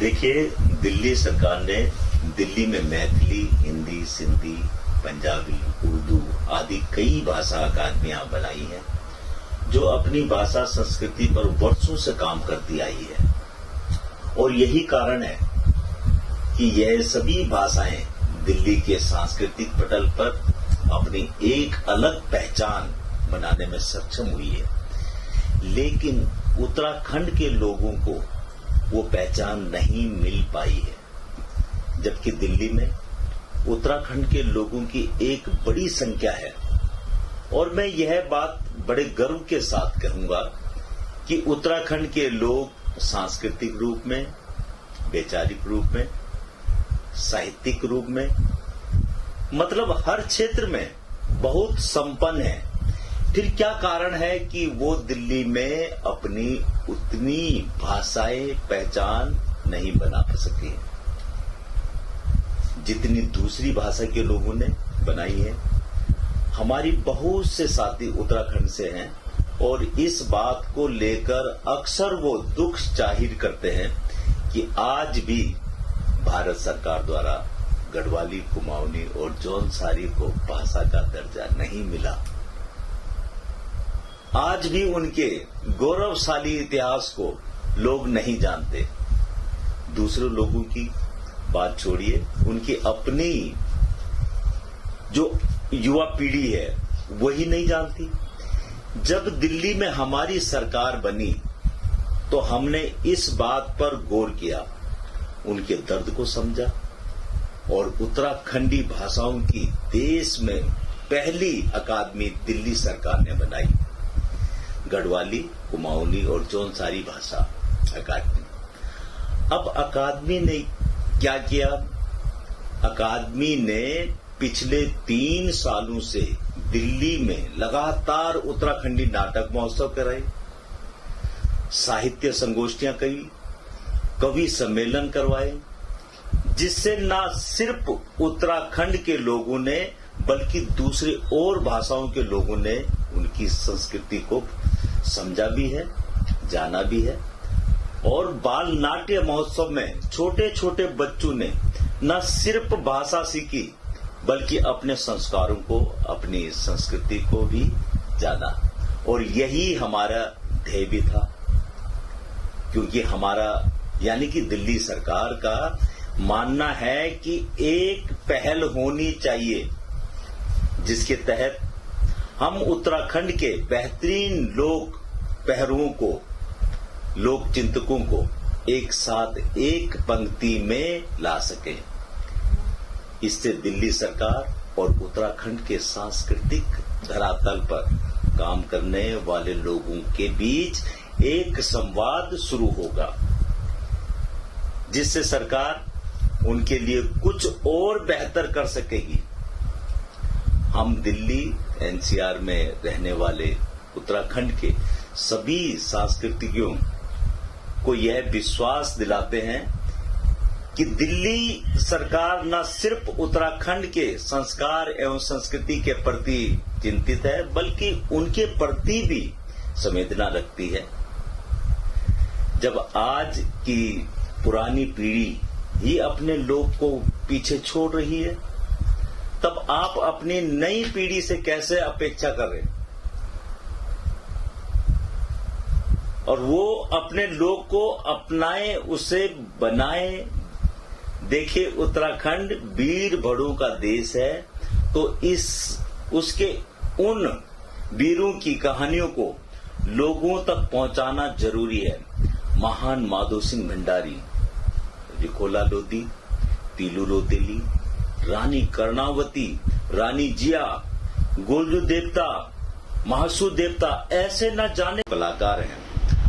देखिए, दिल्ली सरकार ने दिल्ली में मैथिली, हिंदी, सिंधी, पंजाबी, उर्दू आदि कई भाषा अकादमियां बनाई हैं जो अपनी भाषा संस्कृति पर वर्षों से काम करती आई है। और यही कारण है कि यह सभी भाषाएं दिल्ली के सांस्कृतिक पटल पर अपनी एक अलग पहचान बनाने में सक्षम हुई है। लेकिन उत्तराखंड के लोगों को वो पहचान नहीं मिल पाई है, जबकि दिल्ली में उत्तराखंड के लोगों की एक बड़ी संख्या है। और मैं यह बात बड़े गर्व के साथ कहूंगा कि उत्तराखंड के लोग सांस्कृतिक रूप में, वैचारिक रूप में, साहित्यिक रूप में, मतलब हर क्षेत्र में बहुत संपन्न है। फिर क्या कारण है कि वो दिल्ली में अपनी उतनी भाषाएं पहचान नहीं बना सके जितनी दूसरी भाषा के लोगों ने बनाई है। हमारी बहुत से साथी उत्तराखंड से हैं और इस बात को लेकर अक्सर वो दुख जाहिर करते हैं कि आज भी भारत सरकार द्वारा गढ़वाली, कुमाऊनी और जौनसारी को भाषा का दर्जा नहीं मिला। आज भी उनके गौरवशाली इतिहास को लोग नहीं जानते। दूसरे लोगों की बात छोड़िए, उनकी अपनी जो युवा पीढ़ी है वही नहीं जानती। जब दिल्ली में हमारी सरकार बनी तो हमने इस बात पर गौर किया, उनके दर्द को समझा और उत्तराखंडी भाषाओं की देश में पहली अकादमी दिल्ली सरकार ने बनाई, गढ़वाली, कुमाऊनी और जौनसारी भाषा अकादमी। अब अकादमी ने क्या किया? अकादमी ने पिछले 3 सालों से दिल्ली में लगातार उत्तराखंडी नाटक महोत्सव कराए, साहित्य संगोष्ठियां करी, कवि सम्मेलन करवाए, जिससे न सिर्फ उत्तराखंड के लोगों ने बल्कि दूसरे और भाषाओं के लोगों ने उनकी संस्कृति को समझा भी है, जाना भी है। और बाल नाट्य महोत्सव में छोटे छोटे बच्चों ने न सिर्फ भाषा सीखी बल्कि अपने संस्कारों को, अपनी संस्कृति को भी जाना। और यही हमारा ध्येय भी था, क्योंकि हमारा यानी कि दिल्ली सरकार का मानना है कि एक पहल होनी चाहिए जिसके तहत हम उत्तराखंड के बेहतरीन लोक पहरुओं को, लोक चिंतकों को एक साथ एक पंक्ति में ला सके। इससे दिल्ली सरकार और उत्तराखंड के सांस्कृतिक धरातल पर काम करने वाले लोगों के बीच एक संवाद शुरू होगा, जिससे सरकार उनके लिए कुछ और बेहतर कर सकेगी। हम दिल्ली एनसीआर में रहने वाले उत्तराखंड के सभी सांस्कृतिकों को यह विश्वास दिलाते हैं कि दिल्ली सरकार न सिर्फ उत्तराखंड के संस्कार एवं संस्कृति के प्रति चिंतित है बल्कि उनके प्रति भी संवेदना रखती है। जब आज की पुरानी पीढ़ी ही अपने लोग को पीछे छोड़ रही है, तब आप अपनी नई पीढ़ी से कैसे अपेक्षा कर रहे हैं? और वो अपने लोग को अपनाए, उसे बनाए। देखिए, उत्तराखंड वीर भड़ों का देश है, तो उसके उन वीरों की कहानियों को लोगों तक पहुंचाना जरूरी है। महान माधो सिंह भंडारी, रिखोला लोधी, तीलू रोतेली, रानी कर्णावती, रानी जिया, गोलू देवता, महासू देवता, ऐसे न जाने कलाकार हैं।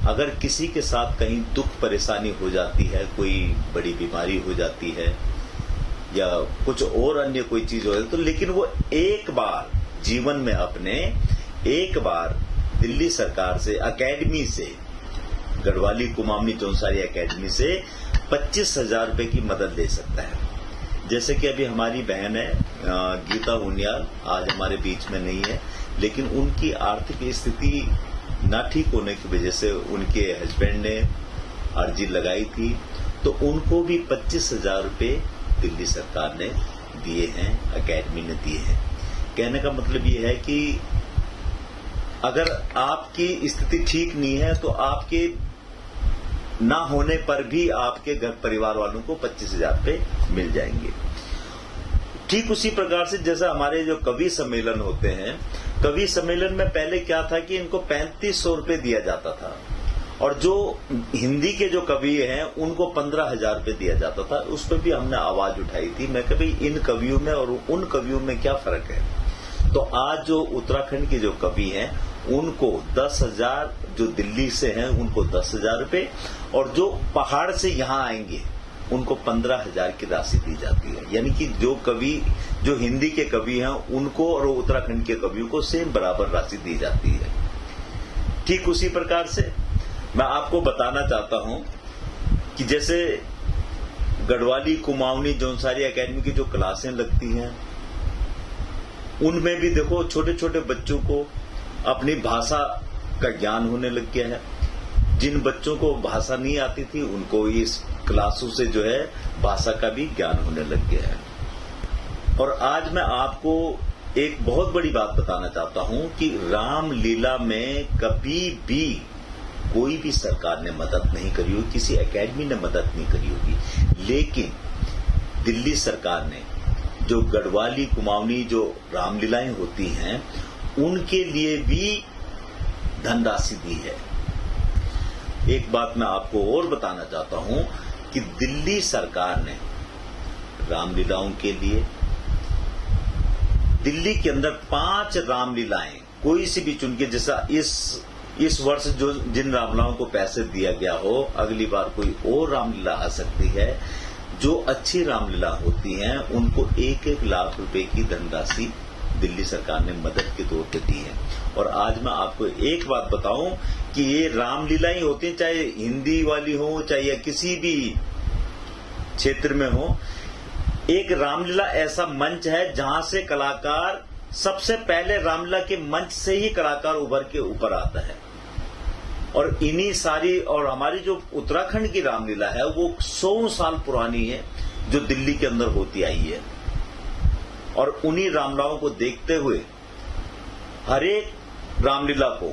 अगर किसी के साथ कहीं दुख परेशानी हो जाती है, कोई बड़ी बीमारी हो जाती है या कुछ और अन्य कोई चीज हो जाती है, तो लेकिन वो एक बार जीवन में अपने एक बार दिल्ली सरकार से, अकेडमी से, गढ़वाली, कुमाऊनी, जौनसारी अकेडमी से 25,000 रुपए की मदद ले सकता है। जैसे कि अभी हमारी बहन है गीता हुनियाल, आज हमारे बीच में नहीं है, लेकिन उनकी आर्थिक स्थिति ना ठीक होने की वजह से उनके हस्बैंड ने अर्जी लगाई थी तो उनको भी 25,000 रुपये दिल्ली सरकार ने दिए हैं, एकेडमी ने दिए हैं। कहने का मतलब ये है कि अगर आपकी स्थिति ठीक नहीं है तो आपके ना होने पर भी आपके घर परिवार वालों को 25,000 रुपये मिल जाएंगे। ठीक उसी प्रकार से जैसा हमारे जो कवि सम्मेलन होते हैं, कवि सम्मेलन में पहले क्या था कि इनको 3500 रुपये दिया जाता था और जो हिंदी के जो कवि हैं उनको 15,000 रुपये दिया जाता था। उस पर भी हमने आवाज उठाई थी। मैं कहा भाई इन कवियों में और उन कवियों में क्या फर्क है। तो आज जो उत्तराखंड के जो कवि हैं उनको 10,000, जो दिल्ली से हैं उनको 10,000 रुपये, और जो पहाड़ से यहाँ आएंगे उनको 15,000 की राशि दी जाती है। यानी कि जो कवि, जो हिंदी के कवि हैं उनको और उत्तराखंड के कवियों को सेम बराबर राशि दी जाती है। ठीक उसी प्रकार से मैं आपको बताना चाहता हूं कि जैसे गढ़वाली, कुमाऊनी, जौनसारी एकेडमी की जो क्लासें लगती हैं उनमें भी देखो छोटे छोटे बच्चों को अपनी भाषा का ज्ञान होने लग गया है। जिन बच्चों को भाषा नहीं आती थी उनको इस क्लासों से जो है भाषा का भी ज्ञान होने लग गया है। और आज मैं आपको एक बहुत बड़ी बात बताना चाहता हूं कि रामलीला में कभी भी कोई भी सरकार ने मदद नहीं करी होगी, किसी एकेडमी ने मदद नहीं करी होगी, लेकिन दिल्ली सरकार ने जो गढ़वाली, कुमाऊनी जो रामलीलाएं होती हैं उनके लिए भी धनराशि दी है। एक बात मैं आपको और बताना चाहता हूं कि दिल्ली सरकार ने रामलीलाओं के लिए दिल्ली के अंदर 5 रामलीलाएं कोई सी भी चुन के, जैसा इस वर्ष जो जिन रामलीलाओं को पैसे दिया गया हो, अगली बार कोई और रामलीला आ सकती है। जो अच्छी रामलीला होती हैं उनको 1-1 लाख रुपए की धनराशि दिल्ली सरकार ने मदद के तौर पे दी है। और आज मैं आपको एक बात बताऊं कि ये रामलीला ही होती है, चाहे हिंदी वाली हो चाहे किसी भी क्षेत्र में हो, एक रामलीला ऐसा मंच है जहां से कलाकार सबसे पहले रामलीला के मंच से ही कलाकार उभर के ऊपर आता है। और इन्हीं सारी, और हमारी जो उत्तराखंड की रामलीला है वो 100 साल पुरानी है जो दिल्ली के अंदर होती आई है। और उन्हीं रामलीलाओं को देखते हुए हर एक रामलीला को,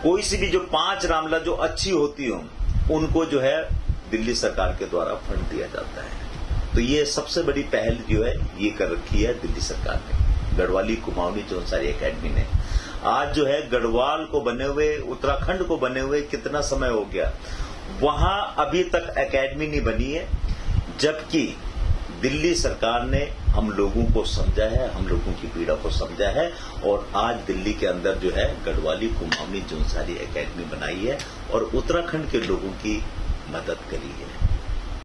कोई सी भी जो 5 रामलीला जो अच्छी होती हो उनको जो है दिल्ली सरकार के द्वारा फंड दिया जाता है। तो ये सबसे बड़ी पहल जो है ये कर रखी है दिल्ली सरकार ने, गढ़वाली, कुमाऊनी, जौनसारी एकेडमी ने। आज जो है गढ़वाल को बने हुए, उत्तराखंड को बने हुए कितना समय हो गया, वहां अभी तक एकेडमी नहीं बनी है, जबकि दिल्ली सरकार ने हम लोगों को समझा है, हम लोगों की पीड़ा को समझा है और आज दिल्ली के अंदर जो है गढ़वाली, कुमाऊनी, जौनसारी एकेडमी बनाई है और उत्तराखंड के लोगों की मदद करी है।